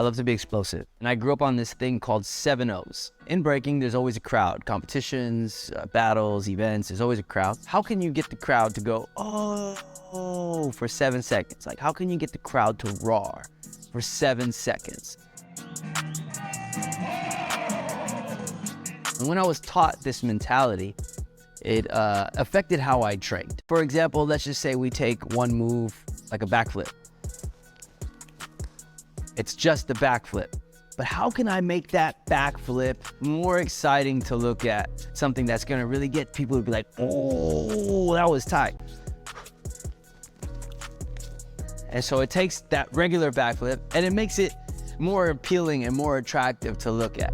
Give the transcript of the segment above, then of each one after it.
I love to be explosive. And I grew up on this thing called 7-0s. In breaking, there's always a crowd. Competitions, battles, events, there's always a crowd. How can you get the crowd to go, oh, for 7 seconds? Like, how can you get the crowd to roar for 7 seconds? And when I was taught this mentality, it affected how I trained. For example, let's just say we take one move, like a backflip. It's just a backflip. But how can I make that backflip more exciting to look at? Something that's gonna really get people to be like, oh, that was tight. And so it takes that regular backflip and it makes it more appealing and more attractive to look at.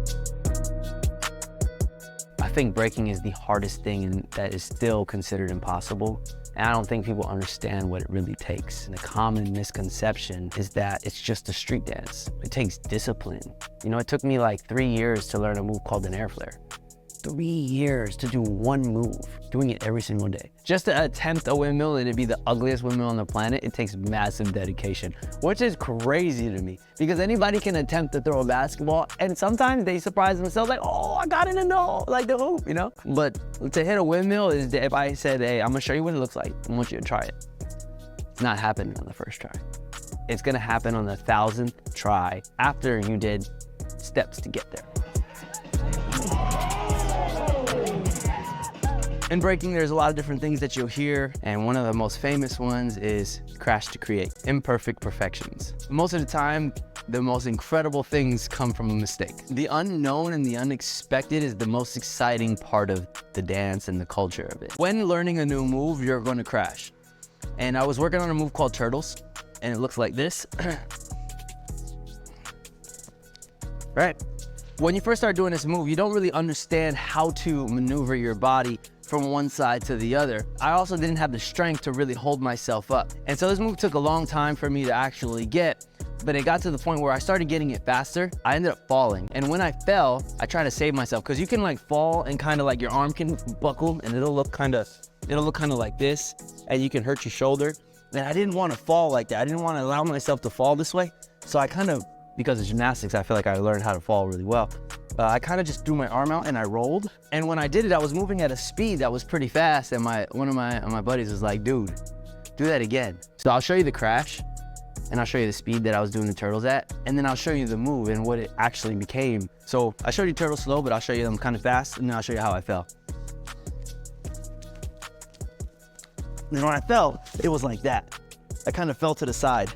I think breaking is the hardest thing and that is still considered impossible. And I don't think people understand what it really takes. And the common misconception is that it's just a street dance. It takes discipline. You know, it took me like 3 years to learn a move called an air flare. 3 years to do one move, doing it every single day. Just to attempt a windmill and it'd be the ugliest windmill on the planet, it takes massive dedication, which is crazy to me because anybody can attempt to throw a basketball and sometimes they surprise themselves like, oh, I got it in like the hoop, you know? But to hit a windmill is if I said, hey, I'm gonna show you what it looks like. I want you to try it. It's not happening on the first try. It's gonna happen on the 1,000th try after you did steps to get there. In breaking, there's a lot of different things that you'll hear, and one of the most famous ones is crash to create, imperfect perfections. Most of the time, the most incredible things come from a mistake. The unknown and the unexpected is the most exciting part of the dance and the culture of it. When learning a new move, you're going to crash. And I was working on a move called turtles, and it looks like this. Right? When you first start doing this move, you don't really understand how to maneuver your body from one side to the other. I also didn't have the strength to really hold myself up. And so this move took a long time for me to actually get, but it got to the point where I started getting it faster. I ended up falling. And when I fell, I tried to save myself because you can like fall and kind of like your arm can buckle and it'll look kind of like this and you can hurt your shoulder. And I didn't want to fall like that. I didn't want to allow myself to fall this way. So I kind of, because of gymnastics, I feel like I learned how to fall really well. I kind of just threw my arm out and I rolled. And when I did it, I was moving at a speed that was pretty fast. And one of my buddies was like, dude, do that again. So I'll show you the crash and I'll show you the speed that I was doing the turtles at. And then I'll show you the move and what it actually became. So I showed you turtles slow, but I'll show you them kind of fast and then I'll show you how I fell. And when I fell, it was like that. I kind of fell to the side.